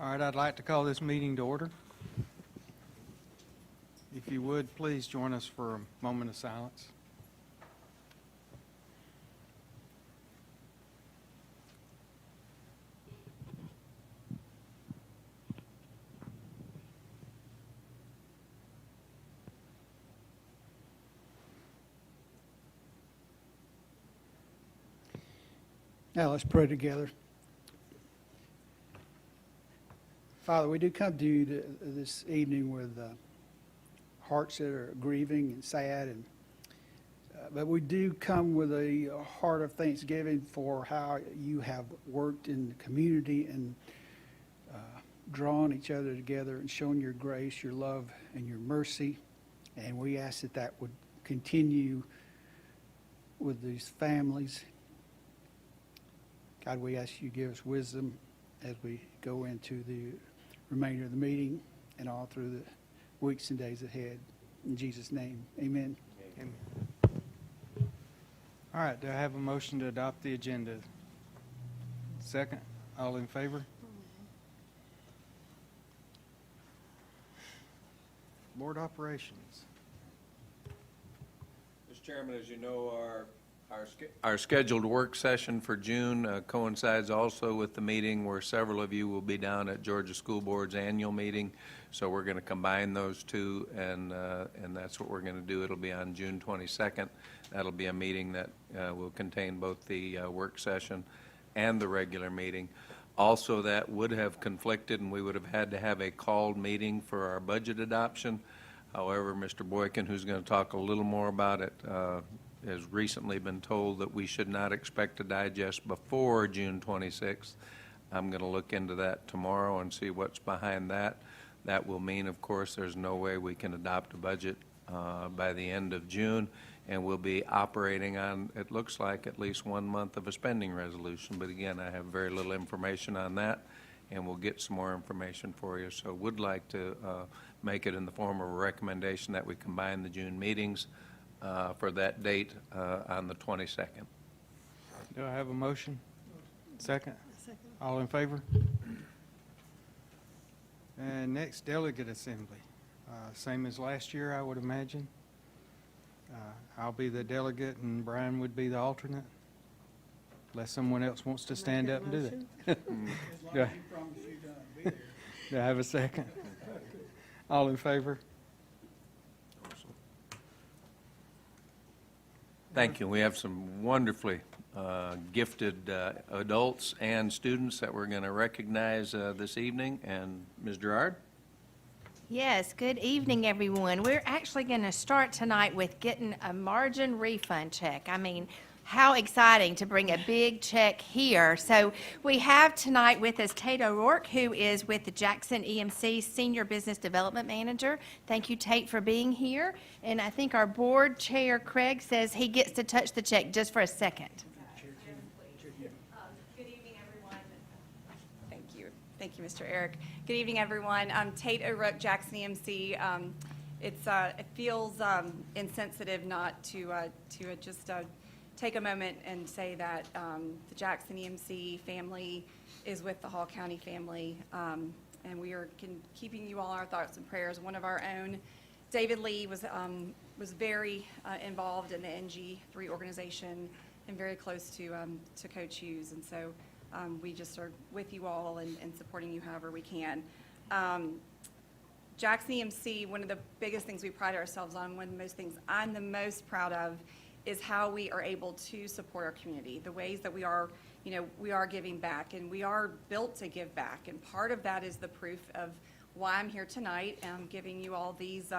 All right, I'd like to call this meeting to order. If you would, please join us for a moment of silence. Now let's pray together. Father, we do come to you this evening with hearts that are grieving and sad, but we do come with a heart of thanksgiving for how you have worked in the community and drawn each other together and shown your grace, your love, and your mercy. And we ask that that would continue with these families. God, we ask you to give us wisdom as we go into the remainder of the meeting and all through the weeks and days ahead. In Jesus' name, amen. Amen. All right, do I have a motion to adopt the agenda? Second, all in favor? Board operations. Mr. Chairman, as you know, our scheduled work session for June coincides also with the meeting where several of you will be down at Georgia School Board's annual meeting. So we're going to combine those two, and that's what we're going to do. It'll be on June 22nd. That'll be a meeting that will contain both the work session and the regular meeting. Also, that would have conflicted, and we would have had to have a called meeting for our budget adoption. However, Mr. Boykin, who's going to talk a little more about it, has recently been told that we should not expect to digest before June 26th. I'm going to look into that tomorrow and see what's behind that. That will mean, of course, there's no way we can adopt a budget by the end of June, and we'll be operating on, it looks like, at least 1 month of a spending resolution. But again, I have very little information on that, and we'll get some more information for you. So would like to make it in the form of a recommendation that we combine the June meetings for that date on the 22nd. Do I have a motion? Second? All in favor? And next, delegate assembly. Same as last year, I would imagine. I'll be the delegate and Brian would be the alternate, unless someone else wants to stand up and do that. Do I have a second? All in favor? Thank you. We have some wonderfully gifted adults and students that we're going to recognize this evening. And Ms. Gerard? Yes, good evening, everyone. We're actually going to start tonight with getting a margin refund check. I mean, how exciting to bring a big check here. So we have tonight with us Tate O'Rourke, who is with the Jackson EMC Senior Business Development Manager. Thank you, Tate, for being here. And I think our board chair, Craig, says he gets to touch the check just for a second. Good evening, everyone. Thank you. Thank you, Mr. Eric. Good evening, everyone. I'm Tate O'Rourke, Jackson EMC. It feels insensitive not to just take a moment and say that the Jackson EMC family is with the Hall County family, and we are keeping you all in our thoughts and prayers. One of our own, David Lee, was very involved in the NG3 organization and very close to Coach Hughes, and so we just are with you all and supporting you however we can. Jackson EMC, one of the biggest things we pride ourselves on, one of the most things I'm the most proud of, is how we are able to support our community, the ways that we are giving back, and we are built to give back. And part of that is the proof of why I'm here tonight. I'm giving you all these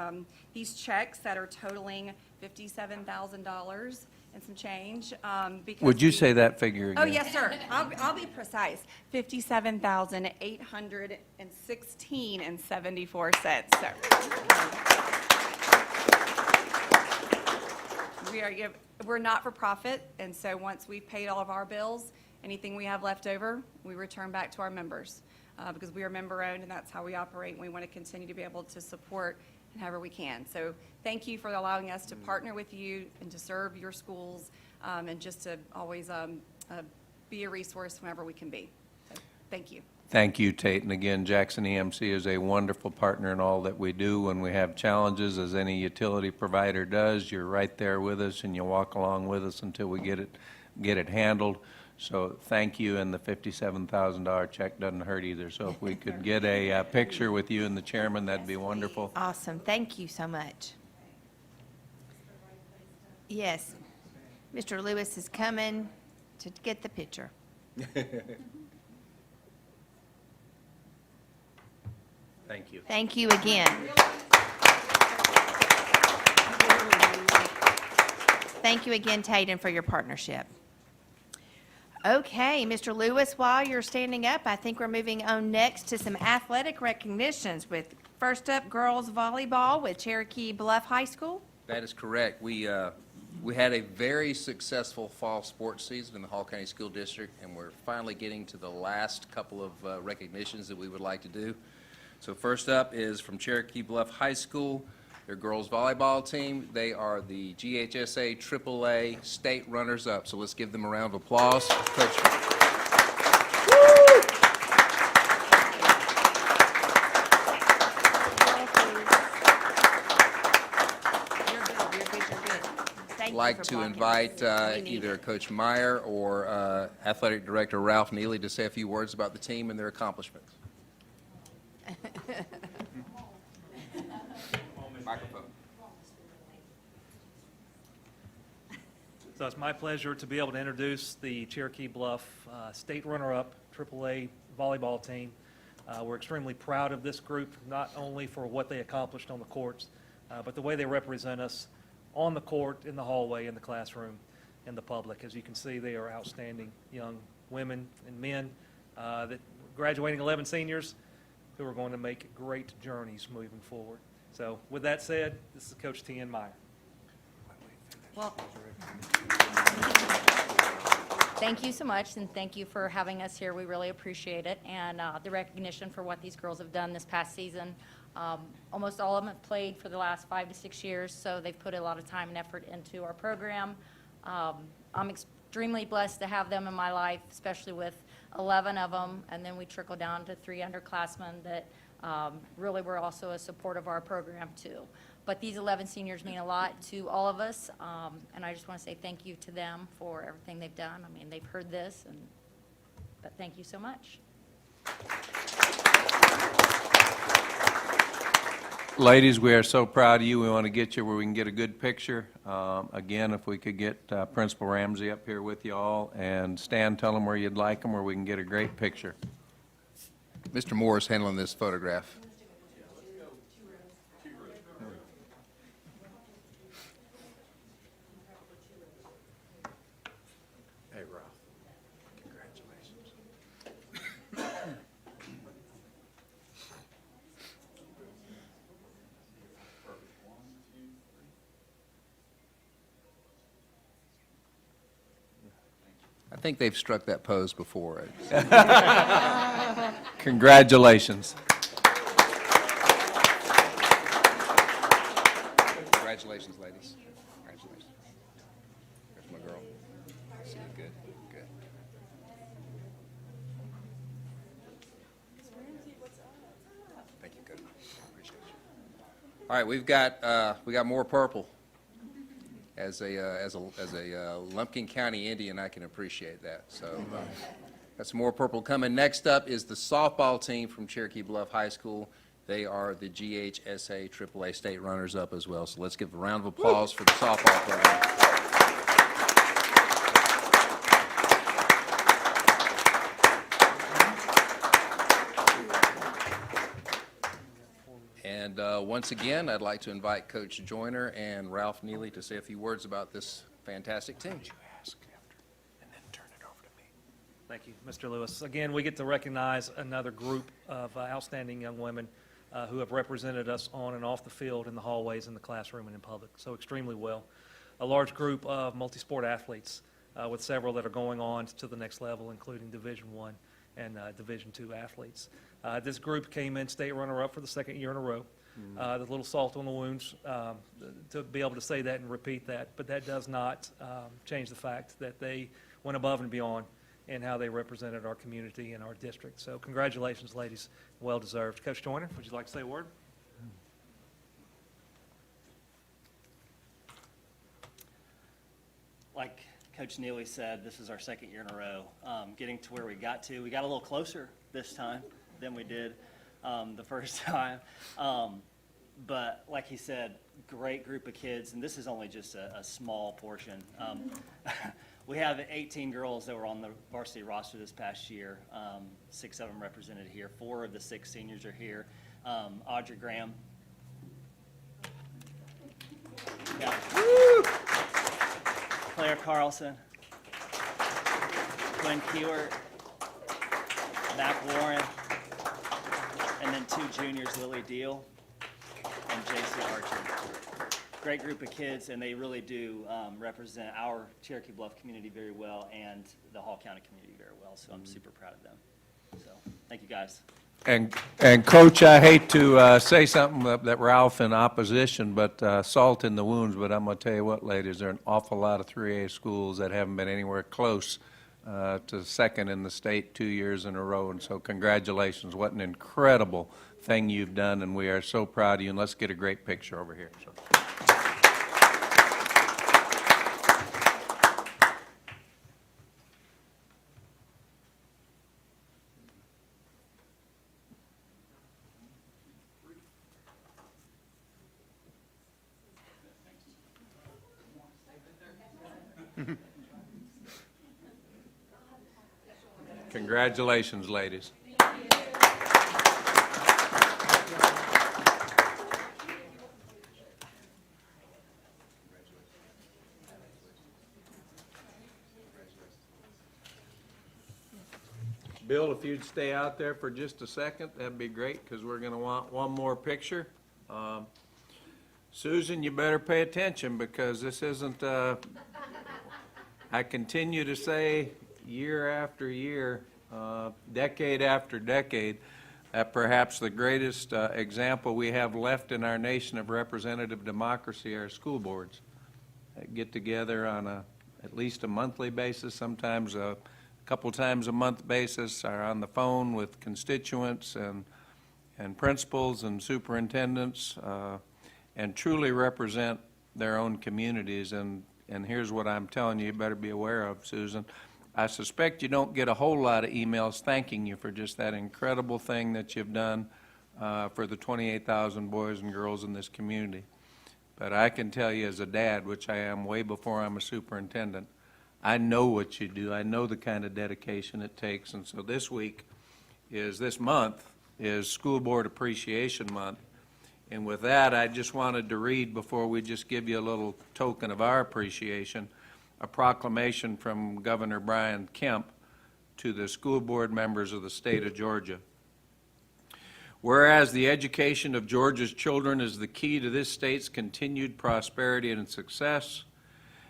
checks that are totaling $57,000 and some change. Because Would you say that figure again? Oh, yes, sir. I'll be precise. $57,816.74. So. We're not for profit, and so once we've paid all of our bills, anything we have left over, we return back to our members because we are member owned, and that's how we operate, and we want to continue to be able to support however we can. So thank you for allowing us to partner with you and to serve your schools and just to always be a resource whenever we can be. So. Thank you. Thank you, Tate. And again, Jackson EMC is a wonderful partner in all that we do. When we have challenges, as any utility provider does, you're right there with us and you walk along with us until we get it handled. So thank you, and the $57,000 check doesn't hurt either. So if we could get a picture with you and the chairman, that'd be wonderful. Awesome. Thank you so much. Yes. Mr. Lewis is coming to get the picture. Thank you. Thank you again. Thank you again, Tatum, for your partnership. Okay, Mr. Lewis, while you're standing up, I think we're moving on next to some athletic recognitions with, first up, girls volleyball with Cherokee Bluff High School. That is correct. We had a very successful fall sports season in the Hall County School District, and we're finally getting to the last couple of recognitions that we would like to do. So first up is from Cherokee Bluff High School, their girls volleyball team. They are the GHSA AAA state runners-up. So let's give them a round of applause. Coach. Thank you Like for to blocking invite us. We need either it. Coach Meyer or Athletic Director Ralph Neely to say a few words about the team and their accomplishments. Microphone. So it's my pleasure to be able to introduce the Cherokee Bluff state runner-up AAA volleyball team. We're extremely proud of this group, not only for what they accomplished on the courts, but the way they represent us on the court, in the hallway, in the classroom, in the public. As you can see, they are outstanding young women and men, that graduating 11 seniors who are going to make great journeys moving forward. So with that said, this is Coach T.N. Meyer. Well, thank you so much, and thank you for having us here. We really appreciate it, and the recognition for what these girls have done this past season. Almost all of them have played for the last 5 to 6 years, so they've put a lot of time and effort into our program. I'm extremely blessed to have them in my life, especially with 11 of them, and then we trickle down to 3 underclassmen that really were also a support of our program too. But these 11 seniors mean a lot to all of us, and I just want to say thank you to them for everything they've done. I mean, they've heard this, but thank you so much. Ladies, we are so proud of you. We want to get you where we can get a good picture. Again, if we could get Principal Ramsey up here with you all, and Stan, tell them where you'd like them, where we can get a great picture. Mr. Moore is handling this photograph. Hey, Ralph. Congratulations. I think they've struck that pose before. Congratulations. Congratulations, ladies. Congratulations. There's my girl. See you. Good. Good. Thank you, Coach. Appreciate you. All right, we got more purple. As a Lumpkin County Indian, I can appreciate that. So got some more purple coming. Next up is the softball team from Cherokee Bluff High School. They are the GHSA AAA state runners-up as well. So let's give a round of applause for the softball program. And once again, I'd like to invite Coach Joyner and Ralph Neely to say a few words about this fantastic team. Thank you, Mr. Lewis. Again, we get to recognize another group of outstanding young women who have represented us on and off the field, in the hallways, in the classroom, and in public, so extremely well. A large group of multi-sport athletes with several that are going on to the next level, including Division I and Division II athletes. This group came in state runner-up for the second year in a row. The little salt on the wounds to be able to say that and repeat that, but that does not change the fact that they went above and beyond and how they represented our community and our district. So congratulations, ladies. Well deserved. Coach Joyner, would you like to say a word? Like Coach Neely said, this is our second year in a row. Getting to where we got to, we got a little closer this time than we did the first time. But like he said, great group of kids, and this is only just a small portion. We have 18 girls that were on the varsity roster this past year. 6 of them represented here. 4 of the 6 seniors are here. Audrey Graham. Yeah. Claire Carlson. Quinn Kewart. Mac Warren. And then 2 juniors, Lily Deal and JC Archer. Great group of kids, and they really do represent our Cherokee Bluff community very well and the Hall County community very well, so I'm super proud of them. So, thank you, guys. And Coach, I hate to say something that Ralph in opposition, but salt in the wounds, but I'm going to tell you what, ladies, there are an awful lot of 3A schools that haven't been anywhere close to second in the state 2 years in a row, and so congratulations. What an incredible thing you've done, and we are so proud of you, and let's get a great picture over here. So. Congratulations, ladies. Bill, if you'd stay out there for just a second, that'd be great, because we're going to want one more picture. Susan, you better pay attention, because this isn't, I continue to say year after year, decade after decade, that perhaps the greatest example we have left in our nation of representative democracy are school boards. That get together on at least a monthly basis, sometimes a couple times a month basis, are on the phone with constituents and principals and superintendents, and truly represent their own communities. And here's what I'm telling you, you better be aware of, Susan. I suspect you don't get a whole lot of emails thanking you for just that incredible thing that you've done for the 28,000 boys and girls in this community. But I can tell you as a dad, which I am way before I'm a superintendent, I know what you do. I know the kind of dedication it takes. And so this month is School Board Appreciation Month. And with that, I just wanted to read, before we just give you a little token of our appreciation, a proclamation from Governor Brian Kemp to the school board members of the state of Georgia. Whereas the education of Georgia's children is the key to this state's continued prosperity and success,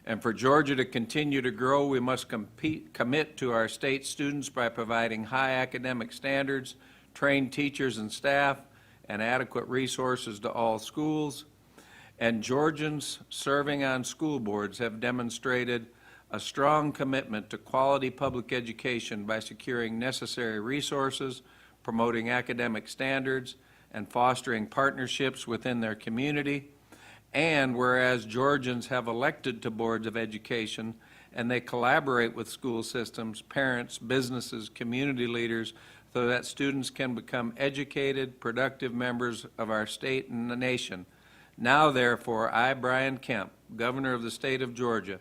and for Georgia to continue to grow, we must commit to our state students by providing high academic standards, trained teachers and staff, and adequate resources to all schools. And Georgians serving on school boards have demonstrated a strong commitment to quality public education by securing necessary resources, promoting academic standards, and fostering partnerships within their community. And whereas Georgians have elected to boards of education and they collaborate with school systems, parents, businesses, community leaders, so that students can become educated, productive members of our state and the nation. Now, therefore, I, Brian Kemp, Governor of the state of Georgia,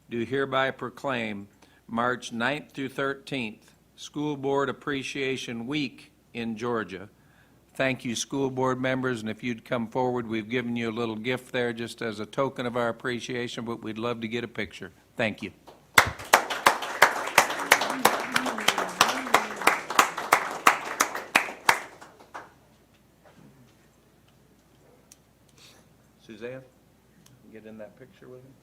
do hereby proclaim March 9th through 13th, School Board Appreciation Week in Georgia. Thank you, school board members, and if you'd come forward, we've given you a little gift there just as a token of our appreciation, but we'd love to get a picture. Thank you. Suzanne, get in that picture with him.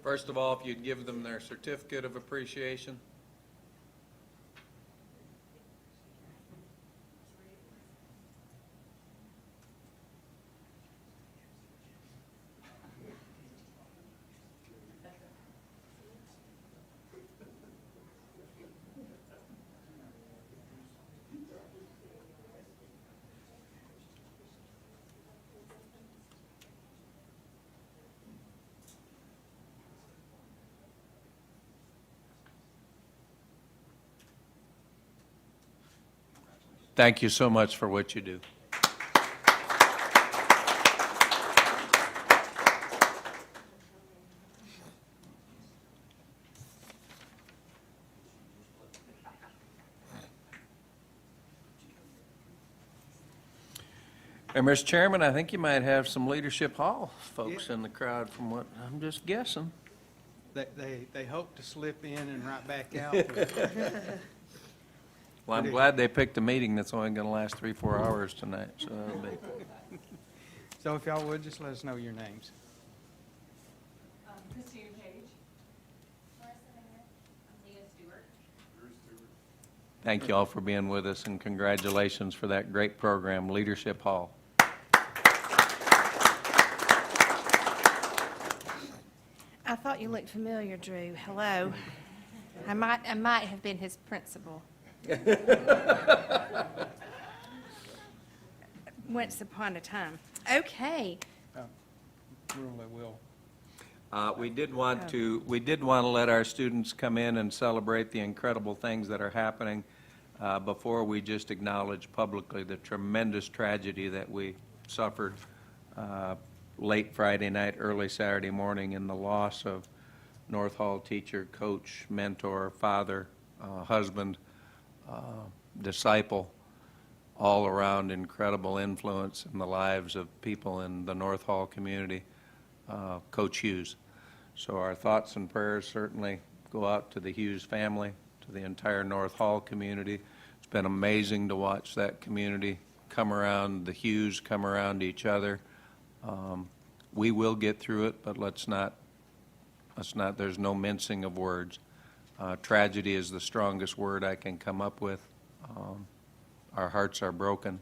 First of all, if you'd give them their certificate of appreciation. Thank you so much for what you do. And, Mr. Chairman, I think you might have some Leadership Hall folks in the crowd from what I'm just guessing. They hope to slip in and right back out. Well, I'm glad they picked a meeting that's only going to last 3-4 hours tonight, so that'll be. So if y'all would, just let us know your names. Christina Page. Thank you all for being with us, and congratulations for that great program, Leadership Hall. I thought you looked familiar, Drew. Hello. I might have been his principal. Once upon a time. Okay. Really will. We did want to let our students come in and celebrate the incredible things that are happening before we just acknowledge publicly the tremendous tragedy that we suffered late Friday night, early Saturday morning in the loss of North Hall teacher, coach, mentor, father, husband, disciple, all around incredible influence in the lives of people in the North Hall community, Coach Hughes. So our thoughts and prayers certainly go out to the Hughes family, to the entire North Hall community. It's been amazing to watch that community come around, the Hughes come around each other. We will get through it, but let's not, there's no mincing of words. Tragedy is the strongest word I can come up with. Our hearts are broken.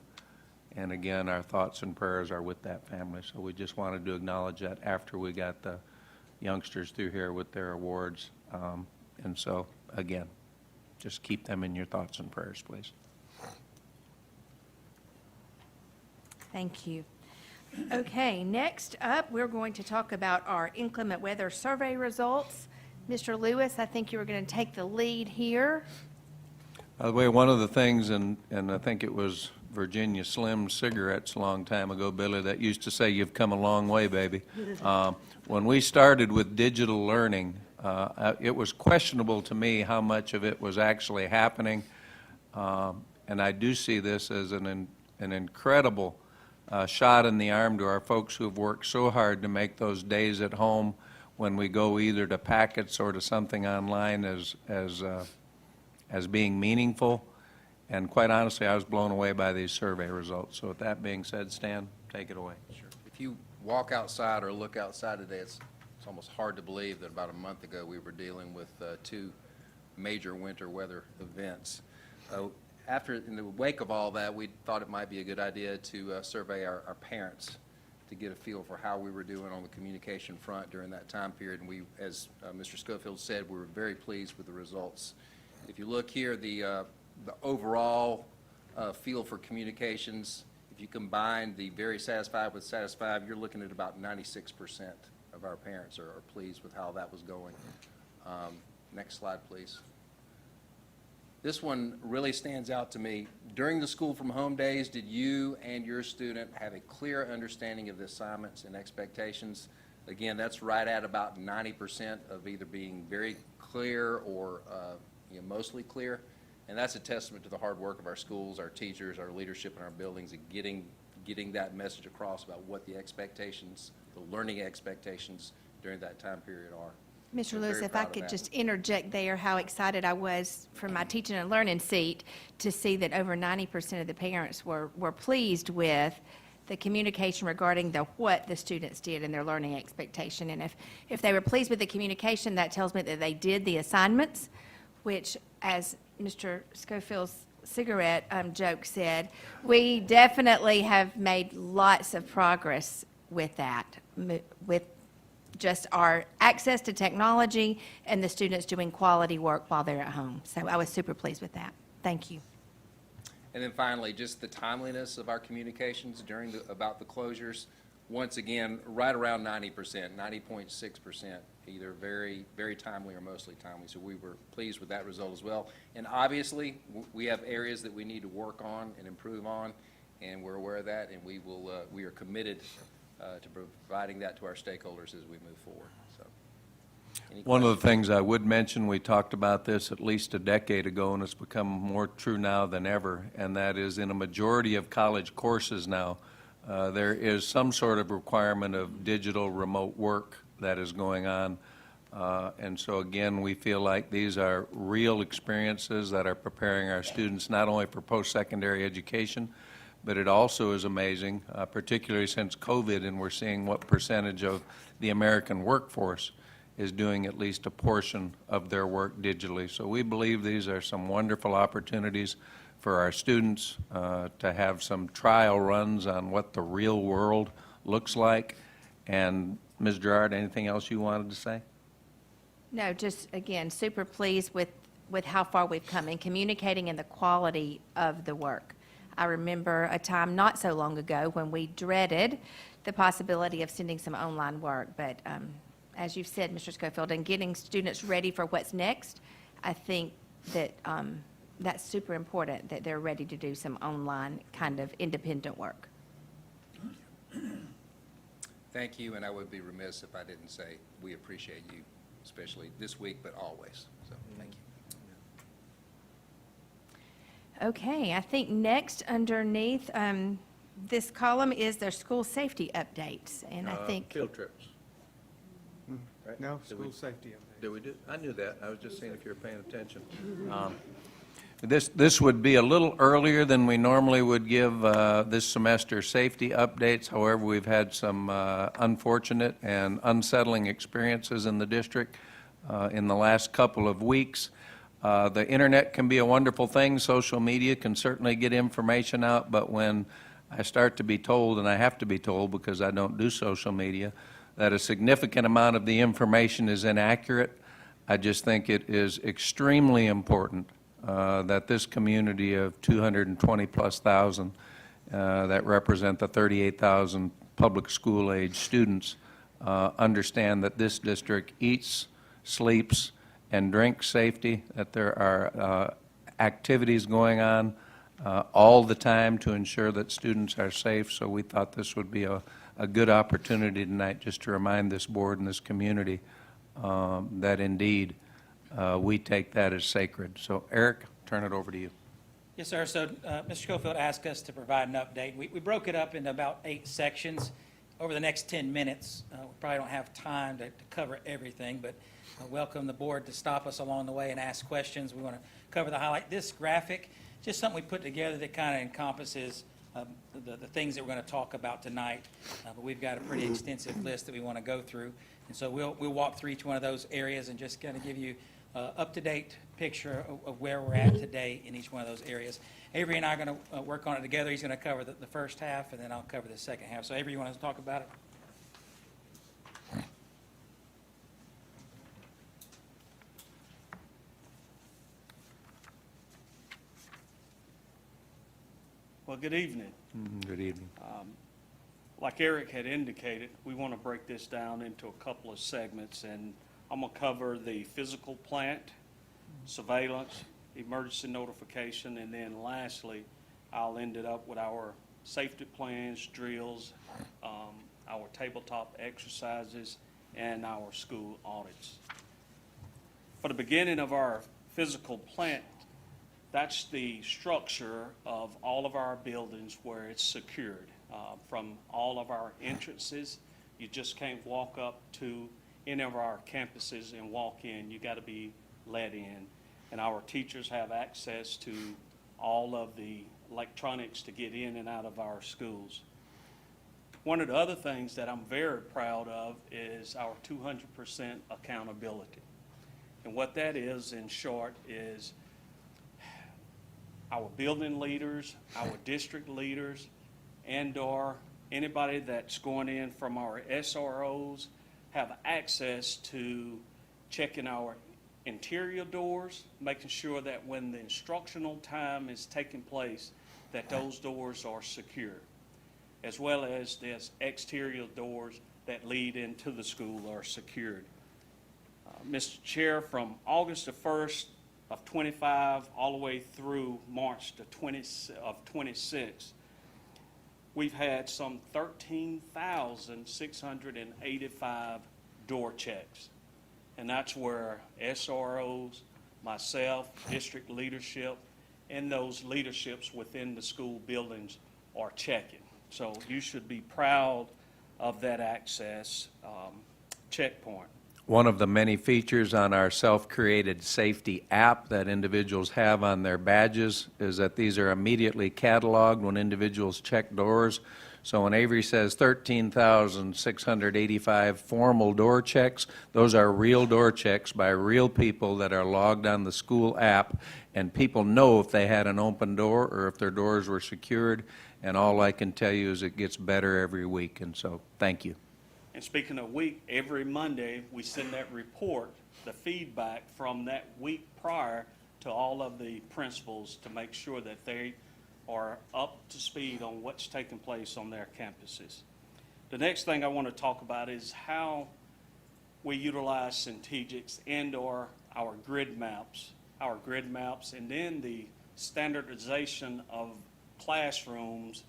And again, our thoughts and prayers are with that family. So we just wanted to acknowledge that after we got the youngsters through here with their awards. And so, again, just keep them in your thoughts and prayers, please. Thank you. Okay, next up, we're going to talk about our inclement weather survey results. Mr. Lewis, I think you were going to take the lead here. By the way, one of the things, and I think it was Virginia Slim cigarettes a long time ago, Billy, that used to say, "You've come a long way, baby." When we started with digital learning, it was questionable to me how much of it was actually happening. And I do see this as an incredible shot in the arm to our folks who have worked so hard to make those days at home when we go either to packets or to something online as being meaningful. And quite honestly, I was blown away by these survey results. So with that being said, Stan, take it away. Sure. If you walk outside or look outside today, it's almost hard to believe that about a month ago we were dealing with 2 major winter weather events. In the wake of all that, we thought it might be a good idea to survey our parents to get a feel for how we were doing on the communication front during that time period. And we, as Mr. Schofield said, we were very pleased with the results. If you look here, the overall feel for communications, if you combine the very satisfied with satisfied, you're looking at about 96% of our parents are pleased with how that was going. Next slide, please. This one really stands out to me. During the school from home days, did you and your student have a clear understanding of the assignments and expectations? Again, that's right at about 90% of either being very clear or mostly clear. And that's a testament to the hard work of our schools, our teachers, our leadership in our buildings, and getting that message across about what the expectations, the learning expectations during that time period are. Mr. We're Lewis, very if I proud of could that. just interject there, how excited I was from my teaching and learning seat to see that over 90% of the parents were pleased with the communication regarding what the students did in their learning expectation. And if they were pleased with the communication, that tells me that they did the assignments, which, as Mr. Schofield's cigarette joke said, we definitely have made lots of progress with that, with just our access to technology and the students doing quality work while they're at home. So I was super pleased with that. Thank you. And then finally, just the timeliness of our communications about the closures. once again, right around 90%, 90.6%, either very, very timely or mostly timely. So we were pleased with that result as well. And obviously, we have areas that we need to work on and improve on, and we're aware of that, and we are committed to providing that to our stakeholders as we move forward. So, any One of the questions? things I would mention, we talked about this at least a decade ago, and it's become more true now than ever, and that is in a majority of college courses now, there is some sort of requirement of digital remote work that is going on. And so again, we feel like these are real experiences that are preparing our students not only for post-secondary education, but it also is amazing, particularly since COVID, and we're seeing what percentage of the American workforce is doing at least a portion of their work digitally. So we believe these are some wonderful opportunities for our students to have some trial runs on what the real world looks like. And Ms. Gerard, anything else you wanted to say? No, just, again, super pleased with how far we've come in communicating and the quality of the work. I remember a time not so long ago when we dreaded the possibility of sending some online work, but as you've said, Mr. Schofield, and getting students ready for what's next, I think that that's super important, that they're ready to do some online kind of independent work. Thank you, and I would be remiss if I didn't say we appreciate you, especially this week, but always. So, thank you. Okay, I think next underneath this column is their school safety updates, and I think, Field trips. Right? No, Did we- school safety update. Did we do? I knew that. I was just seeing if you were paying attention. This would be a little earlier than we normally would give this semester safety updates. However, we've had some unfortunate and unsettling experiences in the district in the last couple of weeks. The internet can be a wonderful thing. Social media can certainly get information out, but when I start to be told, and I have to be told because I don't do social media, that a significant amount of the information is inaccurate, I just think it is extremely important that this community of 220-plus thousand that represent the 38,000 public school-age students understand that this district eats, sleeps, and drinks safety, that there are activities going on all the time to ensure that students are safe. So we thought this would be a good opportunity tonight just to remind this board and this community that indeed we take that as sacred. So Eric, turn it over to you. Yes, sir. So Mr. Schofield asked us to provide an update. We broke it up into about 8 sections. Over the next 10 minutes, we probably don't have time to cover everything, but I welcome the board to stop us along the way and ask questions. We want to cover the highlight. This graphic, just something we put together that kind of encompasses the things that we're going to talk about tonight. But we've got a pretty extensive list that we want to go through. And so we'll walk through each one of those areas and just kind of give you up-to-date picture of where we're at today in each one of those areas. Avery and I are going to work on it together. He's going to cover the first half, and then I'll cover the second half. So Avery, you want to talk about it? Well, good evening. Good evening. Like Eric had indicated, we want to break this down into a couple of segments, and I'm going to cover the physical plant, surveillance, emergency notification, and then lastly, I'll end it up with our safety plans, drills, our tabletop exercises, and our school audits. For the beginning of our physical plant, that's the structure of all of our buildings where it's secured. From all of our entrances, you just can't walk up to any of our campuses and walk in. You got to be let in. And our teachers have access to all of the electronics to get in and out of our schools. One of the other things that I'm very proud of is our 200% accountability. And what that is, in short, is our building leaders, our district leaders, and/or anybody that's going in from our SROs have access to checking our interior doors, making sure that when the instructional time is taking place, that those doors are secure. as well as there's exterior doors that lead into the school are secured. Mr. Chair, from August the 1st of 25 all the way through March the 26, we've had some 13,685 door checks. And that's where SROs, myself, district leadership, and those leaderships within the school buildings are checking. So you should be proud of that access checkpoint. One of the many features on our self-created safety app that individuals have on their badges is that these are immediately cataloged when individuals check doors. So when Avery says 13,685 formal door checks, those are real door checks by real people that are logged on the school app, and people know if they had an open door or if their doors were secured, and all I can tell you is it gets better every week, and so thank you. And speaking of week, every Monday, we send that report, the feedback from that week prior to all of the principals to make sure that they are up to speed on what's taking place on their campuses. The next thing I want to talk about is how we utilize Centegics and/or our grid maps, and then the standardization of classrooms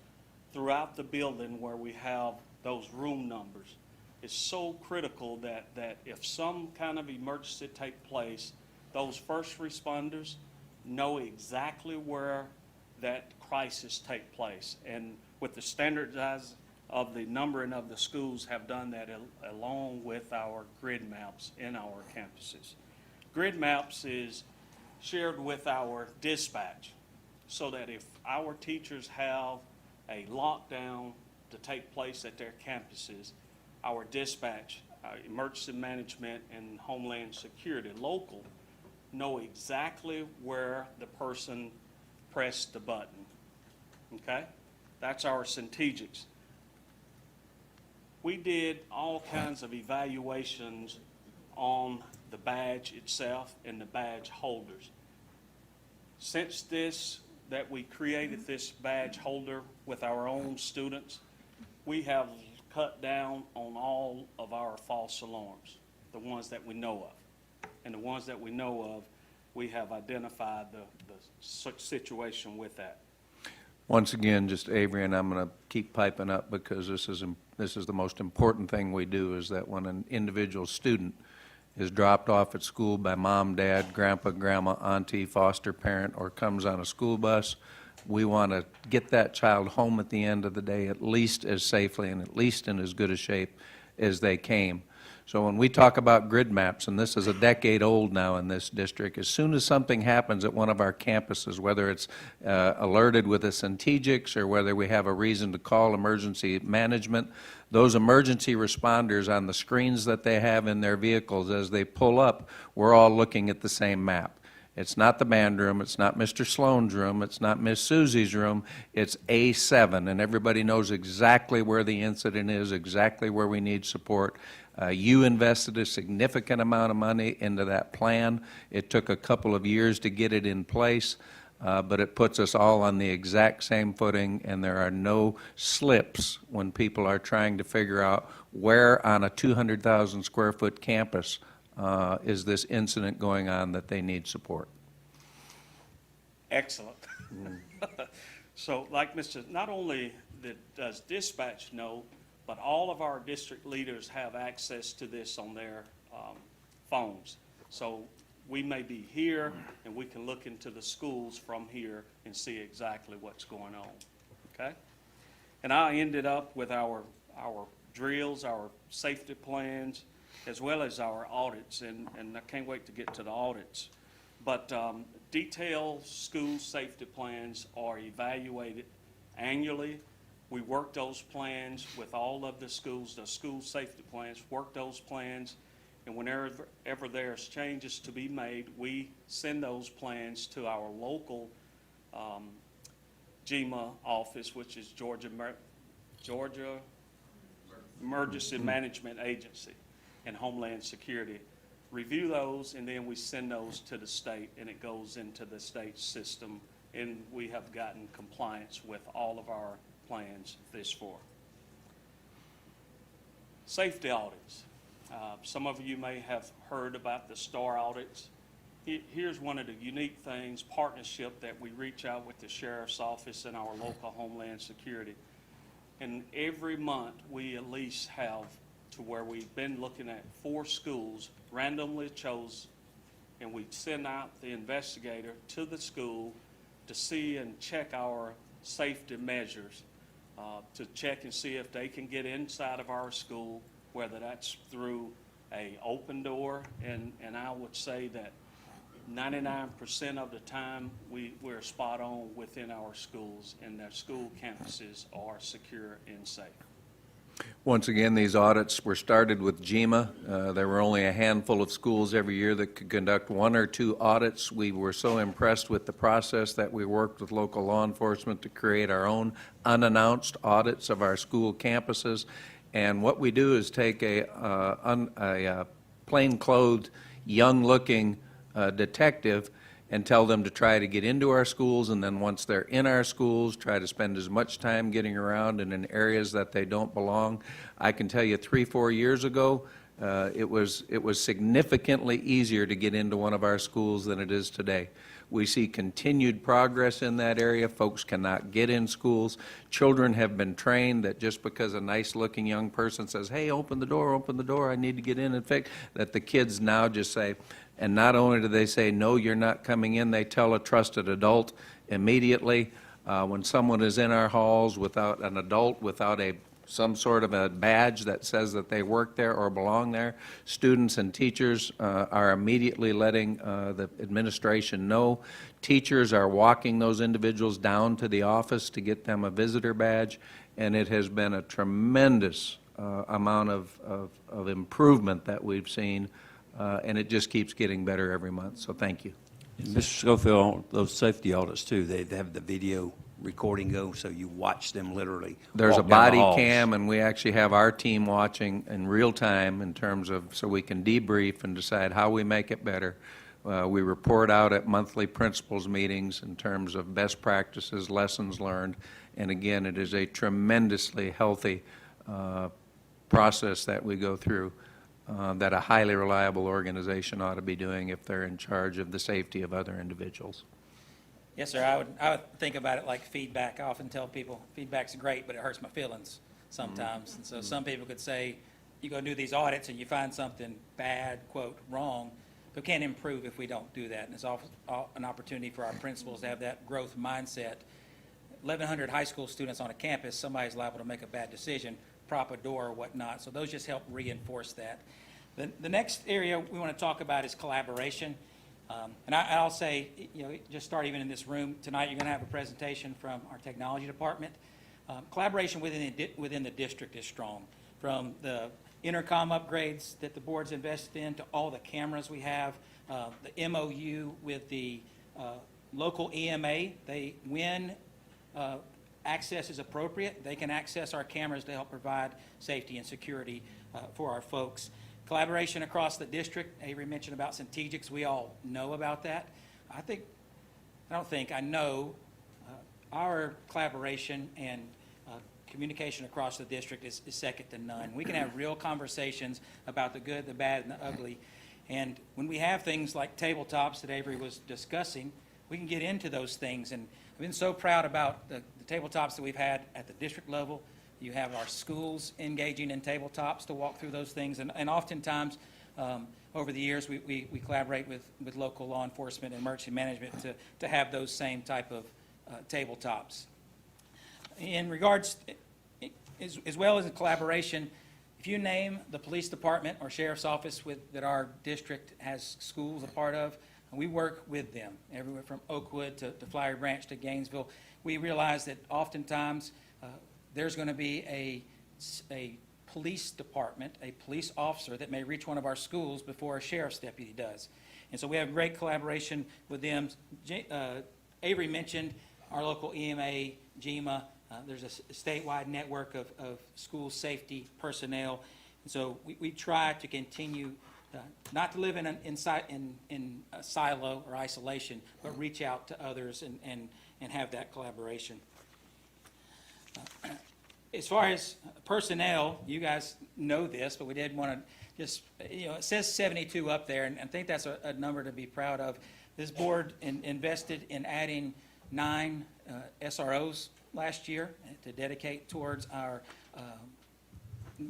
throughout the building where we have those room numbers. It's so critical that if some kind of emergency take place, those first responders know exactly where that crisis take place. And with the standardized of the numbering of the schools have done that along with our grid maps in our campuses. Grid maps is shared with our dispatch so that if our teachers have a lockdown to take place at their campuses, our dispatch, emergency management, and Homeland Security local know exactly where the person pressed the button, okay? That's our Centegics. We did all kinds of evaluations on the badge itself and the badge holders. Since that we created this badge holder with our own students, we have cut down on all of our false alarms, the ones that we know of. And the ones that we know of, we have identified the situation with that. Once again, just Avery, and I'm going to keep piping up because this is the most important thing we do, is that when an individual student is dropped off at school by mom, dad, grandpa, grandma, auntie, foster parent, or comes on a school bus, we want to get that child home at the end of the day at least as safely and at least in as good a shape as they came. So when we talk about grid maps, and this is a decade old now in this district, as soon as something happens at one of our campuses, whether it's alerted with a Centegics or whether we have a reason to call emergency management, those emergency responders on the screens that they have in their vehicles as they pull up, we're all looking at the same map. It's not the band room, it's not Mr. Sloan's room, it's not Miss Susie's room, it's A7, and everybody knows exactly where the incident is, exactly where we need support. You invested a significant amount of money into that plan. It took a couple of years to get it in place, but it puts us all on the exact same footing, and there are no slips when people are trying to figure out where on a 200,000 square foot campus is this incident going on that they need support. Excellent. So like not only does dispatch know, but all of our district leaders have access to this on their phones. So we may be here and we can look into the schools from here and see exactly what's going on, okay? And I ended up with our drills, our safety plans, as well as our audits, and I can't wait to get to the audits. But detailed school safety plans are evaluated annually. We work those plans with all of the schools safety plans, work those plans, and whenever there's changes to be made, we send those plans to our local GEMA office, which is Georgia Emergency Management Agency and Homeland Security. Review those, and then we send those to the state, and it goes into the state system, and we have gotten compliance with all of our plans this for. Safety audits. Some of you may have heard about the STAR audits. Here's one of the unique things, partnership that we reach out with the Sheriff's Office and our local Homeland Security. And every month, we at least have to where we've been looking at 4 schools randomly chosen, and we send out the investigator to the school to see and check our safety measures, to check and see if they can get inside of our school, whether that's through a open door, and I would say that 99% of the time, we're spot on within our schools, and their school campuses are secure and safe. Once again, these audits were started with GEMA. There were only a handful of schools every year that could conduct 1 or 2 audits. We were so impressed with the process that we worked with local law enforcement to create our own unannounced audits of our school campuses. And what we do is take a plain-clothed, young-looking detective and tell them to try to get into our schools, and then once they're in our schools, try to spend as much time getting around and in areas that they don't belong. I can tell you 3-4 years ago, it was significantly easier to get into one of our schools than it is today. We see continued progress in that area. Folks cannot get in schools. Children have been trained that just because a nice-looking young person says, hey, open the door, I need to get in and fix, that the kids now just say, and not only do they say, no, you're not coming in, they tell a trusted adult immediately. When someone is in our halls without an adult, without some sort of a badge that says that they work there or belong there, students and teachers are immediately letting the administration know. Teachers are walking those individuals down to the office to get them a visitor badge, and it has been a tremendous amount of improvement that we've seen, and it just keeps getting better every month, so thank you. Mr. Schofield, those safety audits too, they have the video recording go, so you watch them literally. There's a walk down the body halls. cam, and we actually have our team watching in real time in terms of, so we can debrief and decide how we make it better. We report out at monthly principals meetings in terms of best practices, lessons learned, and again, it is a tremendously healthy process that we go through that a highly reliable organization ought to be doing if they're in charge of the safety of other individuals. Yes, sir. I would think about it like feedback. I often tell people feedback's great, but it hurts my feelings sometimes. And so some people could say, you go do these audits and you find something bad, quote, wrong, but we can't improve if we don't do that. And it's an opportunity for our principals to have that growth mindset. 1,100 high school students on a campus, somebody's liable to make a bad decision, prop a door or whatnot. So those just help reinforce that. The next area we want to talk about is collaboration. And I'll say, just start even in this room. Tonight you're going to have a presentation from our technology department. Collaboration within the district is strong. From the intercom upgrades that the board's invested in to all the cameras we have, the MOU with the local EMA. When access is appropriate, they can access our cameras to help provide safety and security for our folks. Collaboration across the district. Avery mentioned about strategics. We all know about that. I know our collaboration and communication across the district is second to none. We can have real conversations about the good, the bad, and the ugly. And when we have things like tabletops that Avery was discussing, we can get into those things. And I've been so proud about the tabletops that we've had at the district level. You have our schools engaging in tabletops to walk through those things. And oftentimes, over the years, we collaborate with local law enforcement and emergency management to have those same type of tabletops. In regards, as well as in collaboration, if you name the police department or sheriff's office that our district has schools a part of, we work with them, everywhere from Oakwood to Flowery Branch to Gainesville. We realize that oftentimes there's going to be a police department, a police officer that may reach one of our schools before a sheriff's deputy does. And so we have great collaboration with them. Avery mentioned our local EMA, GEMA. There's a statewide network of school safety personnel. And so we try to continue not to live in a silo or isolation, but reach out to others and have that collaboration. As far as personnel, you guys know this, but we did want to just, it says 72 up there, and I think that's a number to be proud of. This board invested in adding 9 SROs last year to dedicate towards our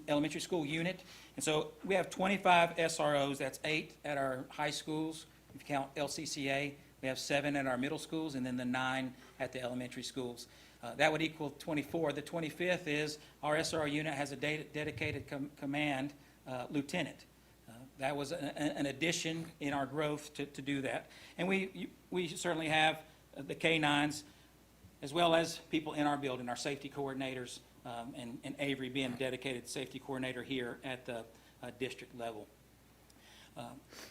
elementary school unit. And so we have 25 SROs, that's 8 at our high schools. If you count LCCA, we have 7 at our middle schools, and then the 9 at the elementary schools. That would equal 24. The 25th is our SRO unit has a dedicated command lieutenant. That was an addition in our growth to do that. And we certainly have the K-9s, as well as people in our building, our safety coordinators, and Avery being a dedicated safety coordinator here at the district level.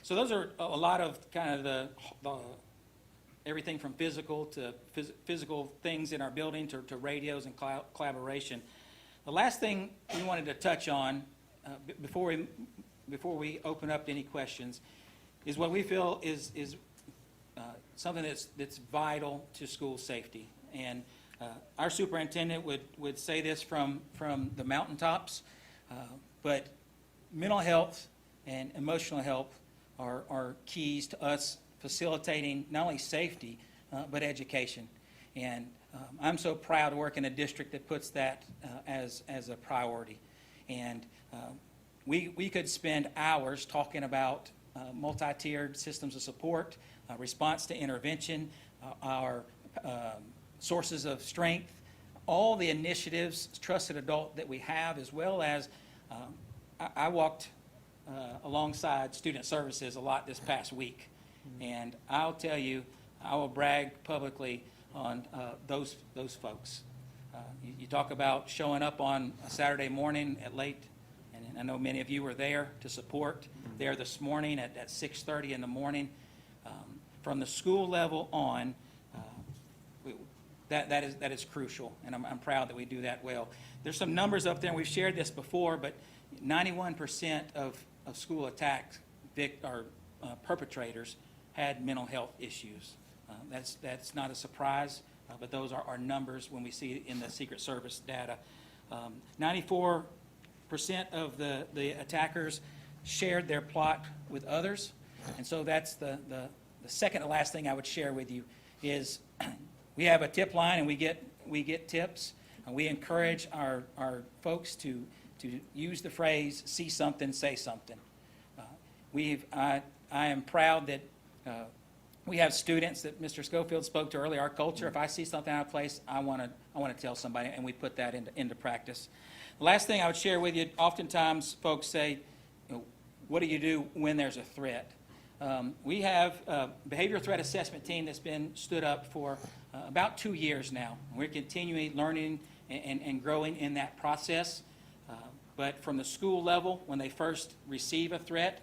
So those are a lot of kind of the everything from physical to physical things in our building to radios and collaboration. The last thing we wanted to touch on before we open up to any questions is what we feel is something that's vital to school safety. And our superintendent would say this from the mountaintops, but mental health and emotional health are keys to us facilitating not only safety, but education. And I'm so proud to work in a district that puts that as a priority. And we could spend hours talking about multi-tiered systems of support, response to intervention, our sources of strength, all the initiatives, trusted adult that we have, as well as I walked alongside student services a lot this past week. And I'll tell you, I will brag publicly on those folks. You talk about showing up on a Saturday morning at late, and I know many of you were there to support there this morning at 6:30 in the morning. From the school level on, that is crucial, and I'm proud that we do that well. There's some numbers up there, and we've shared this before, but 91% of school attack perpetrators had mental health issues. That's not a surprise, but those are our numbers when we see it in the Secret Service data. 94% of the attackers shared their plot with others, and so that's the second to last thing I would share with you is we have a tip line and we get tips. And we encourage our folks to use the phrase "see something, say something." I am proud that we have students that Mr. Schofield spoke to earlier. Our culture, if I see something out of place, I want to tell somebody, and we put that into practice. The last thing I would share with you, oftentimes folks say, what do you do when there's a threat? We have a behavior threat assessment team that's been stood up for about 2 years now. We're continuing learning and growing in that process. But from the school level, when they first receive a threat,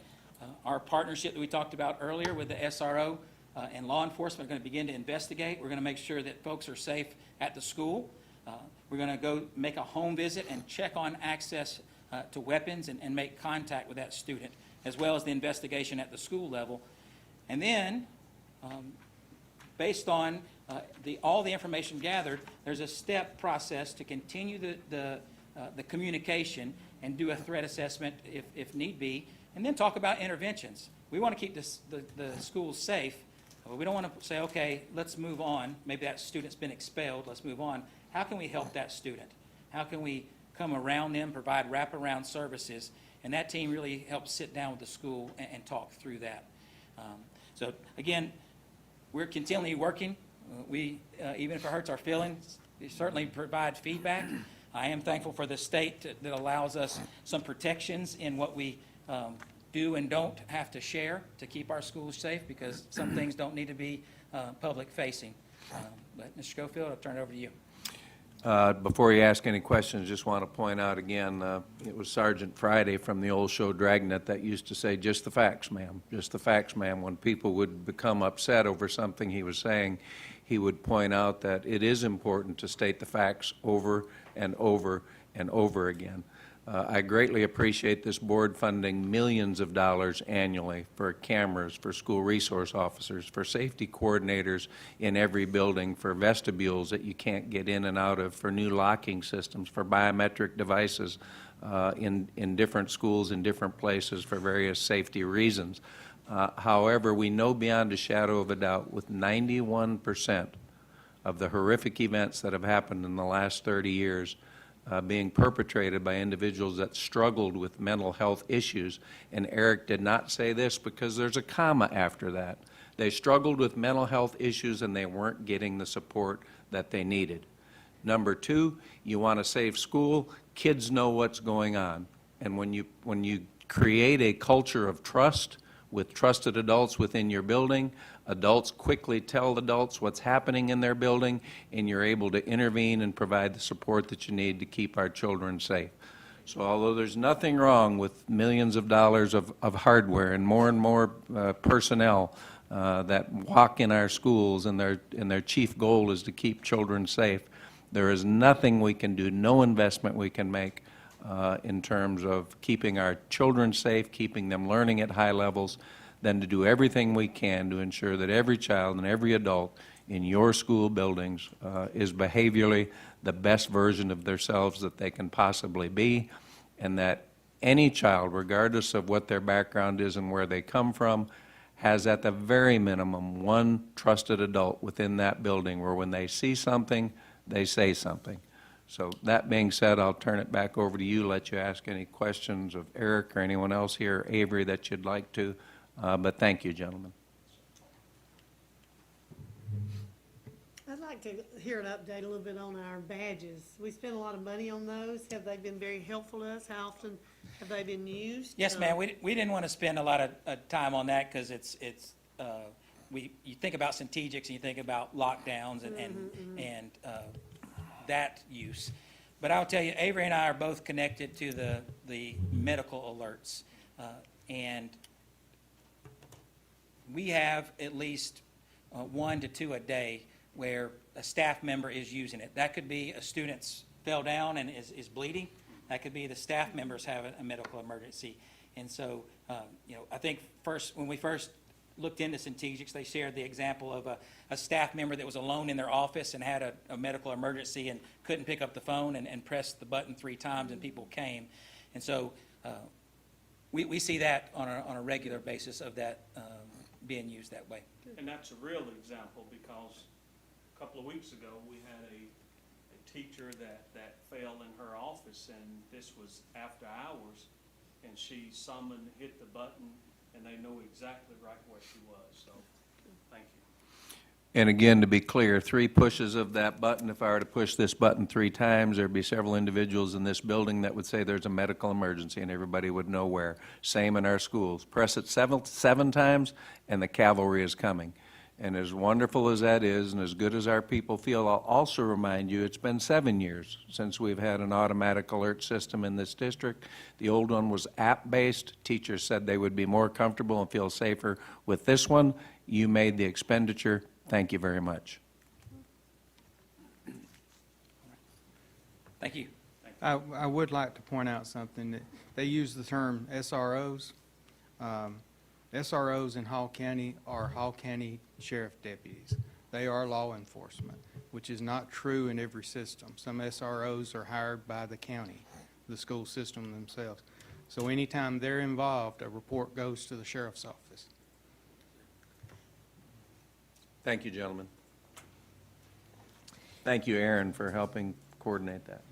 our partnership that we talked about earlier with the SRO and law enforcement are going to begin to investigate. We're going to make sure that folks are safe at the school. We're going to go make a home visit and check on access to weapons and make contact with that student, as well as the investigation at the school level. And then, based on all the information gathered, there's a step process to continue the communication and do a threat assessment if need be, and then talk about interventions. We want to keep the schools safe, but we don't want to say, okay, let's move on. Maybe that student's been expelled, let's move on. How can we help that student? How can we come around them, provide wraparound services? And that team really helps sit down with the school and talk through that. So again, we're continually working. We, even if it hurts our feelings, we certainly provide feedback. I am thankful for the state that allows us some protections in what we do and don't have to share to keep our schools safe, because some things don't need to be public facing. But Mr. Schofield, I'll turn it over to you. Before you ask any questions, just want to point out again, it was Sergeant Friday from the old show Dragnet that used to say, "Just the facts, ma'am, just the facts, ma'am." When people would become upset over something he was saying, he would point out that it is important to state the facts over and over and over again. I greatly appreciate this board funding millions of dollars annually for cameras, for school resource officers, for safety coordinators in every building, for vestibules that you can't get in and out of, for new locking systems, for biometric devices in different schools in different places for various safety reasons. However, we know beyond a shadow of a doubt with 91% of the horrific events that have happened in the last 30 years being perpetrated by individuals that struggled with mental health issues. And Eric did not say this because there's a comma after that. They struggled with mental health issues and they weren't getting the support that they needed. Number two, you want to save school, kids know what's going on. And when you create a culture of trust with trusted adults within your building, adults quickly tell adults what's happening in their building, and you're able to intervene and provide the support that you need to keep our children safe. So although there's nothing wrong with millions of dollars of hardware and more personnel that walk in our schools and their chief goal is to keep children safe, there is nothing we can do, no investment we can make in terms of keeping our children safe, keeping them learning at high levels, than to do everything we can to ensure that every child and every adult in your school buildings is behaviorally the best version of themselves that they can possibly be, and that any child, regardless of what their background is and where they come from, has at the very minimum one trusted adult within that building where when they see something, they say something. So that being said, I'll turn it back over to you, let you ask any questions of Eric or anyone else here, Avery, that you'd like to. But thank you, gentlemen. I'd like to hear an update a little bit on our badges. We spend a lot of money on those. Have they been very helpful to us? How often have they been used? Yes, ma'am, we didn't want to spend a lot of time on that because you think about Centegix and you think about lockdowns and that use. But I'll tell you, Avery and I are both connected to the medical alerts. And we have at least 1 to 2 a day where a staff member is using it. That could be a student's fell down and is bleeding. That could be the staff members have a medical emergency. And so, I think when we first looked into Centegix, they shared the example of a staff member that was alone in their office and had a medical emergency and couldn't pick up the phone and pressed the button 3 times and people came. And so we see that on a regular basis of that being used that way. And that's a real example because a couple of weeks ago, we had a teacher that fell in her office, and this was after hours, and she summoned, hit the button, and they know exactly right where she was. So, thank you. And again, to be clear, 3 pushes of that button, if I were to push this button 3 times, there'd be several individuals in this building that would say there's a medical emergency, and everybody would know where. Same in our schools. Press it 7 times, and the cavalry is coming. And as wonderful as that is, and as good as our people feel, I'll also remind you, it's been 7 years since we've had an automatic alert system in this district. The old one was app-based. Teachers said they would be more comfortable and feel safer with this one. You made the expenditure. Thank you very much. Thank you. I would like to point out something. That they use the term SROs. SROs in Hall County are Hall County Sheriff deputies. They are law enforcement, which is not true in every system. Some SROs are hired by the county, the school system themselves. So anytime they're involved, a report goes to the sheriff's office. Thank you, gentlemen. Thank you, Aaron, for helping coordinate that.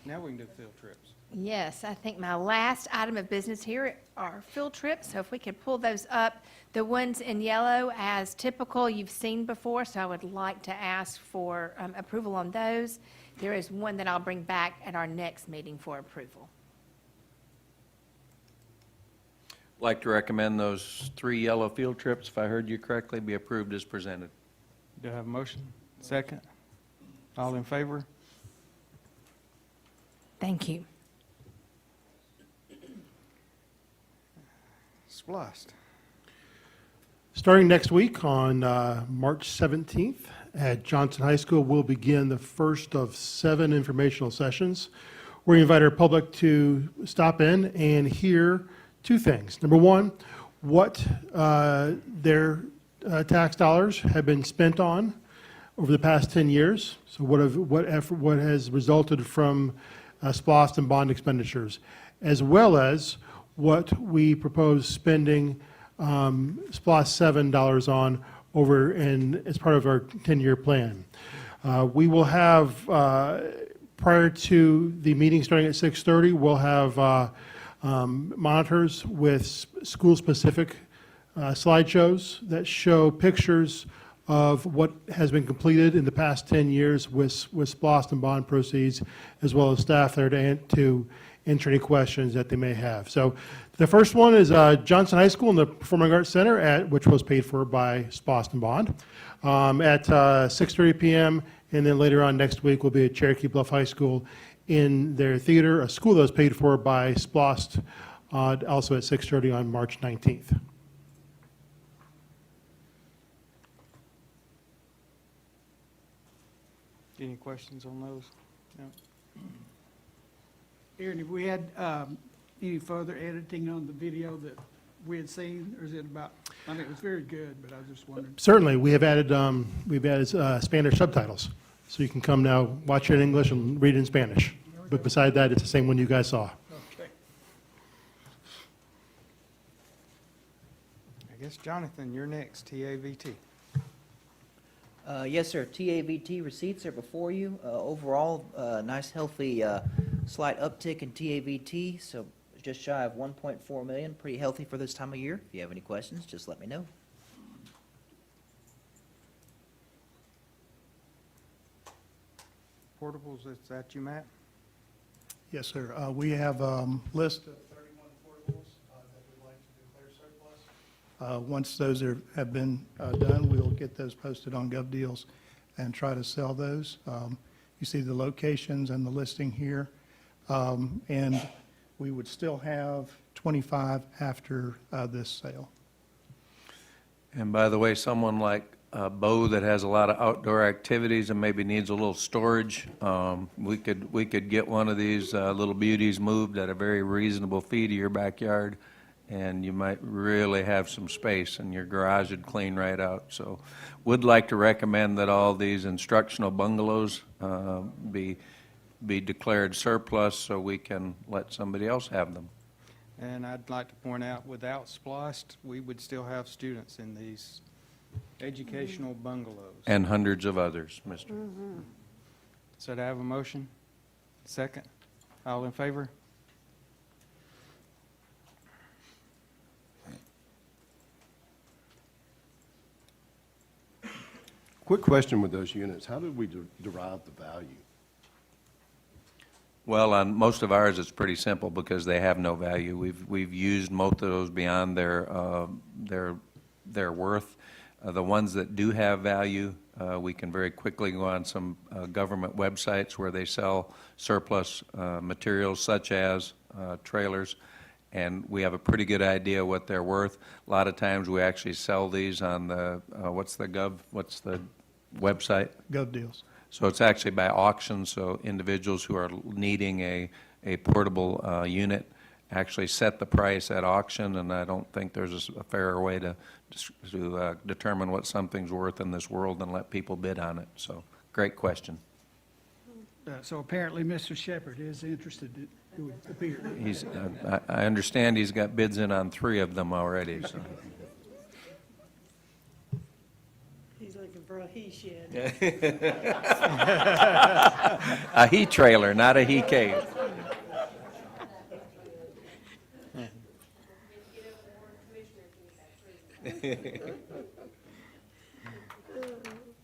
Now we can do field trips. Yes, I think my last item of business here are field trips, so if we could pull those up. The ones in yellow, as typical, you've seen before, so I would like to ask for approval on those. There is one that I'll bring back at our next meeting for approval. Like to recommend those 3 yellow field trips, if I heard you correctly, be approved as presented. Do I have a motion? Second? All in favor? Thank you. Spliced. Starting next week on March 17th at Johnson High School, we'll begin the first of 7 informational sessions we invite our public to stop in and hear two things. Number one, what their tax dollars have been spent on over the past 10 years. So what has resulted from SPOS and bond expenditures, as well as what we propose spending SPOS 7 dollars on over as part of our 10-year plan. We will have, prior to the meeting starting at 6:30, we'll have monitors with school-specific slideshows that show pictures of what has been completed in the past 10 years with SPOS and bond proceeds, as well as staff there to answer any questions that they may have. So the first one is Johnson High School in the Performing Arts Center, which was paid for by SPOS and bond, at 6:30 p.m. And then later on next week will be at Cherokee Bluff High School in their theater, a school that was paid for by SPOS, also at 6:30 on March 19th. Any questions on those? No? Aaron, have we had any further editing on the video that we had seen, or is it about, I mean, it was very good, but I was just wondering. Certainly, we've added Spanish subtitles, so you can come now, watch it in English and read it in Spanish. But beside that, it's the same one you guys saw. Okay. I guess, Jonathan, you're next, TAVT. Yes, sir. TAVT receipts are before you. Overall, nice, healthy, slight uptick in TAVT, so just shy of 1.4 million. Pretty healthy for this time of year. If you have any questions, just let me know. Portables, is that you, Matt? Yes, sir. We have a list of 31 portables that we'd like to declare surplus. Once those have been done, we'll get those posted on GovDeals and try to sell those. You see the locations and the listing here. And we would still have 25 after this sale. And by the way, someone like Bo that has a lot of outdoor activities and maybe needs a little storage, we could get one of these little beauties moved at a very reasonable fee to your backyard, and you might really have some space, and your garage would clean right out. So would like to recommend that all these instructional bungalows be declared surplus so we can let somebody else have them. And I'd like to point out, without SPLOST, we would still have students in these educational bungalows. And hundreds of others, Mr. So do I have a motion? Second? All in favor? Quick question with those units. How did we derive the value? Well, on most of ours, it's pretty simple because they have no value. We've used most of those beyond their worth. The ones that do have value, we can very quickly go on some government websites where they sell surplus materials such as trailers, and we have a pretty good idea what they're worth. A lot of times we actually sell these on the, what's the website? GovDeals. So it's actually by auction, so individuals who are needing a portable unit actually set the price at auction, and I don't think there's a fairer way to determine what something's worth in this world than let people bid on it. So, great question. So apparently Mr. Shepherd is interested, it would appear. I understand he's got bids in on 3 of them already, so. He's looking for a he shed. A he trailer, not a he cave.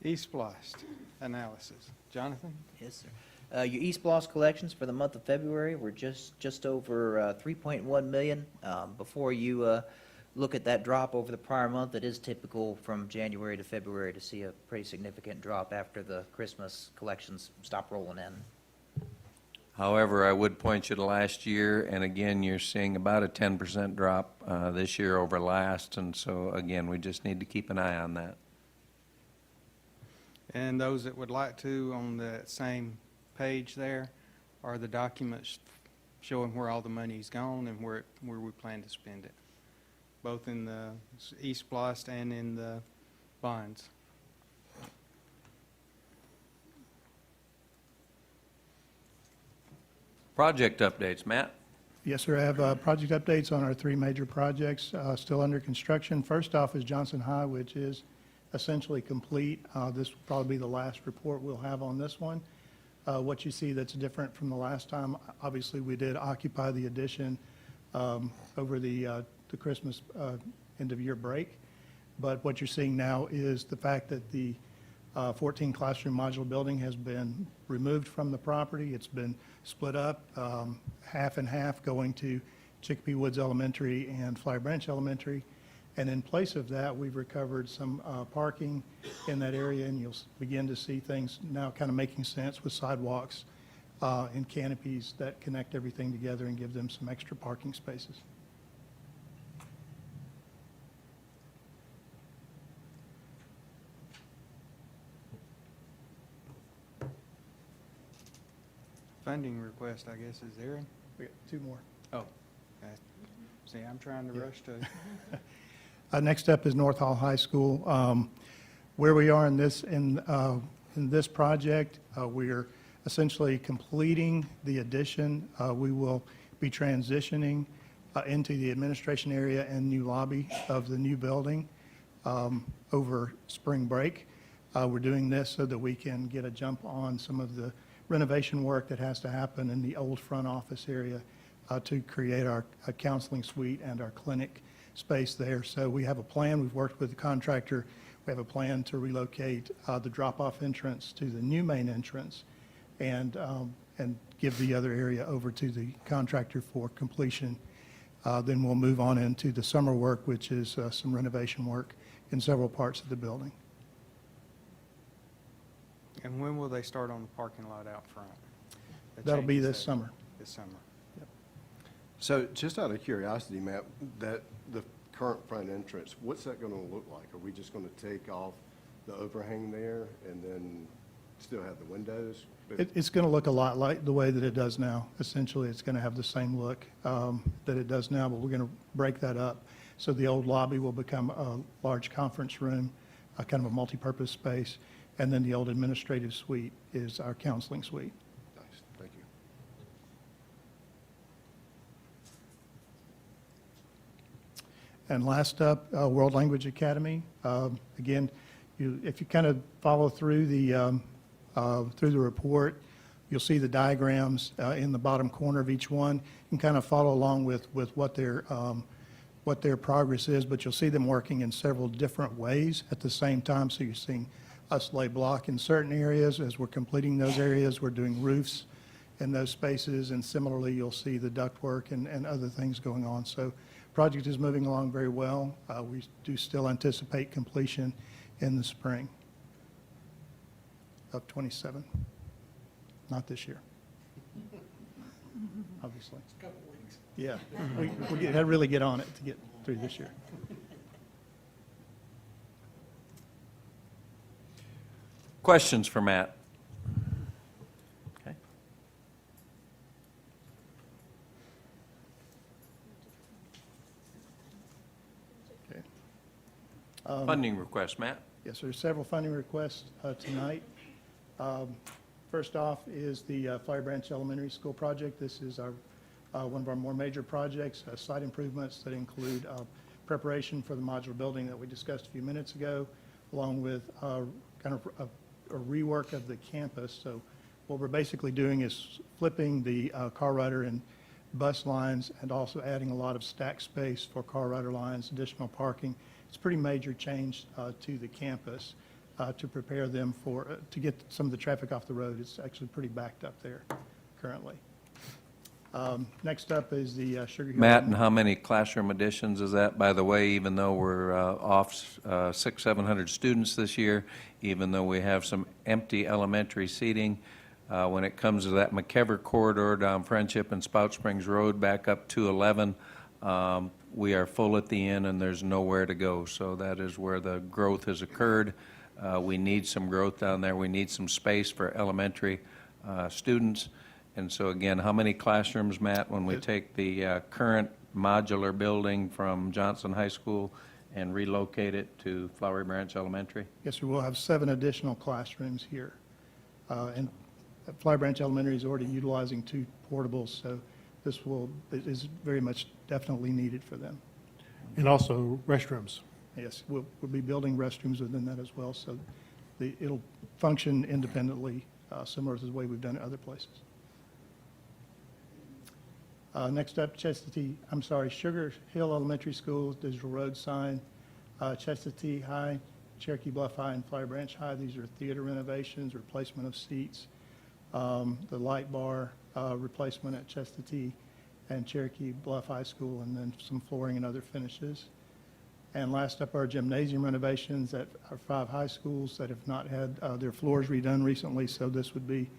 E-SPLOST analysis. Jonathan? Yes, sir. Your East Bloss collections for the month of February were just over 3.1 million. Before you look at that drop over the prior month, it is typical from January to February to see a pretty significant drop after the Christmas collections stop rolling in. However, I would point you to last year, and again, you're seeing about a 10% drop this year over last, and so again, we just need to keep an eye on that. And those that would like to, on that same page there, are the documents showing where all the money's gone and where we plan to spend it, both in the East Blast and in the bonds. Project updates, Matt? Yes, sir. I have project updates on our three major projects still under construction. First off is Johnson High, which is essentially complete. This will probably be the last report we'll have on this one. What you see that's different from the last time, obviously, we did occupy the addition over the Christmas end-of-year break. But what you're seeing now is the fact that the 14 classroom modular building has been removed from the property. It's been split up, half and half, going to Chicopee Woods Elementary and Flower Branch Elementary. And in place of that, we've recovered some parking in that area, and you'll begin to see things now kind of making sense with sidewalks and canopies that connect everything together and give them some extra parking spaces. Funding request, I guess, is there? We got two more. Oh, okay. See, I'm trying to rush to. Next up is North Hall High School. Where we are in this project, we're essentially completing the addition. We will be transitioning into the administration area and new lobby of the new building over spring break. We're doing this so that we can get a jump on some of the renovation work that has to happen in the old front office area to create our counseling suite and our clinic space there. So we have a plan. We've worked with the contractor. We have a plan to relocate the drop-off entrance to the new main entrance and give the other area over to the contractor for completion. Then we'll move on into the summer work, which is some renovation work in several parts of the building. And when will they start on the parking lot out front? The That'll be changes this there? summer. This summer. So just out of curiosity, Matt, that the current front entrance, what's that going to look like? Are we just going to take off the overhang there and then still have the windows? It's going to look a lot like the way that it does now. Essentially, it's going to have the same look that it does now, but we're going to break that up. So the old lobby will become a large conference room, a kind of a multi-purpose space, and then the old administrative suite is our counseling suite. Nice, thank you. And last up, World Language Academy. Again, if you kind of follow through the report, you'll see the diagrams in the bottom corner of each one. You can kind of follow along with what their progress is, but you'll see them working in several different ways at the same time. So you're seeing us lay block in certain areas. As we're completing those areas, we're doing roofs in those spaces, and similarly, you'll see the ductwork and other things going on. So project is moving along very well. We do still anticipate completion in the spring of 27, not this year, obviously. It's a couple weeks. Yeah, we got to really get on it to get through this year. Questions for Matt? Okay. Okay. Funding request, Matt? Yes, there's several funding requests tonight. First off is the Flower Branch Elementary School project. This is one of our more major projects, site improvements that include preparation for the modular building that we discussed a few minutes ago, along with kind of a rework of the campus. So what we're basically doing is flipping the car rider and bus lines and also adding a lot of stack space for car rider lines, additional parking. It's a pretty major change to the campus to prepare them to get some of the traffic off the road. It's actually pretty backed up there currently. Next up is the Sugar Hill. Matt, and how many classroom additions is that? By the way, even though we're off 700 students this year, even though we have some empty elementary seating, when it comes to that McKever corridor down Friendship and Spout Springs Road back up to 11, we are full at the end and there's nowhere to go. So that is where the growth has occurred. We need some growth down there. We need some space for elementary students. And so again, how many classrooms, Matt, when we take the current modular building from Johnson High School and relocate it to Flowery Branch Elementary? Yes, sir, we'll have 7 additional classrooms here. And Flowery Branch Elementary is already utilizing 2 portables, so it is very much definitely needed for them. And also restrooms. Yes, we'll be building restrooms within that as well, so it'll function independently, similar to the way we've done it other places. Next up, Sugar Hill Elementary School, digital road sign, Chestatee High, Cherokee Bluff High, and Flowery Branch High. These are theater renovations, replacement of seats, the light bar replacement at Chestatee and Cherokee Bluff High School, and then some flooring and other finishes. And last up, our gymnasium renovations at our 5 high schools that have not had their floors redone recently. So this would be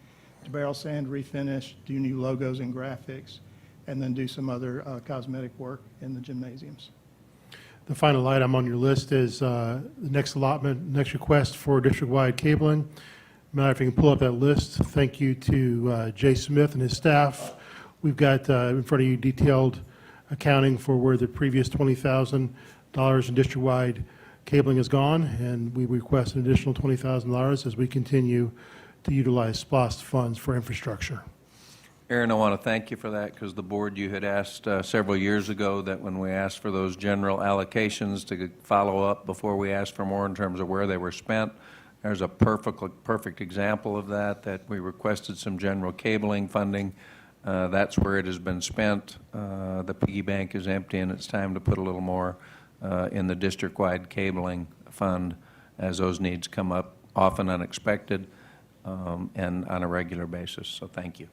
to barrel sand, refinish, do new logos and graphics, and then do some other cosmetic work in the gymnasiums. The final item on your list is the next allotment, next request for district-wide cabling. Matter, if you can pull up that list, thank you to Jay Smith and his staff. We've got in front of you detailed accounting for where the previous $20,000 in district-wide cabling has gone, and we request an additional $20,000 as we continue to utilize SPOS funds for infrastructure. Aaron, I want to thank you for that, because the board, you had asked several years ago that when we asked for those general allocations to follow up before we asked for more in terms of where they were spent. There's a perfect example of that we requested some general cabling funding. That's where it has been spent. The piggy bank is empty, and it's time to put a little more in the district-wide cabling fund as those needs come up, often unexpected, and on a regular basis. So thank you.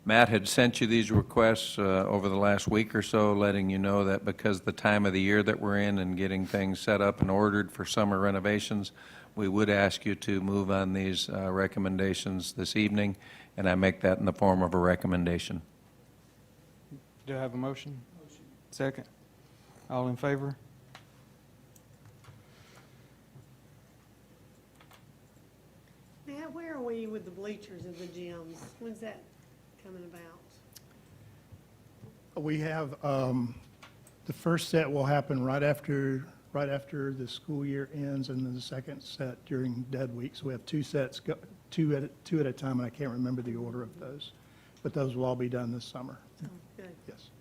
Matt had sent you these requests over the last week or so, letting you know that because the time of the year that we're in and getting things set up and ordered for summer renovations, we would ask you to move on these recommendations this evening, and I make that in the form of a recommendation. Do I have a motion? Second. All in favor? Matt, where are we with the bleachers of the gyms? When's that coming about? We have, the first set will happen right after the school year ends, and then the second set during dead week. So we have 2 sets, two at a time, and I can't remember the order of those. But those will all be done this summer. Oh, good. Yes.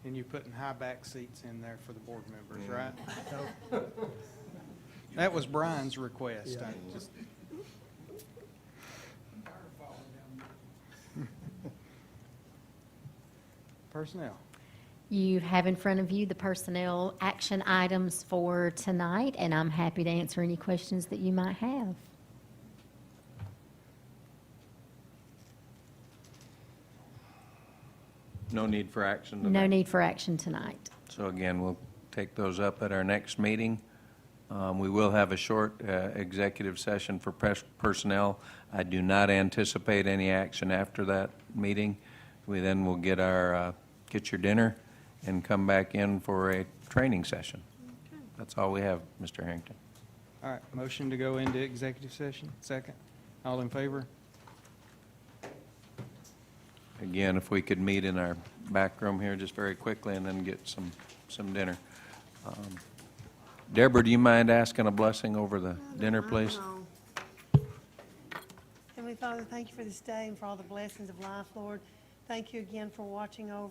And you're putting high back seats in there for the board members, right? That was Brian's request. Yeah. I just- Personnel. You have in front of you the personnel action items for tonight, and I'm happy to answer any questions that you might have. No need for action No tonight? need for action tonight. So again, we'll take those up at our next meeting. We will have a short executive session for personnel. I do not anticipate any action after that meeting. We then will get your dinner and come back in for a training session. That's all we have, Mr. Harrington. All right, motion to go into executive session. Second. All in favor? Again, if we could meet in our back room here just very quickly and then get some dinner. Deborah, do you mind asking a blessing over the dinner, please? Heavenly Father, thank you for this day and for all the blessings of life, Lord. Thank you again for watching over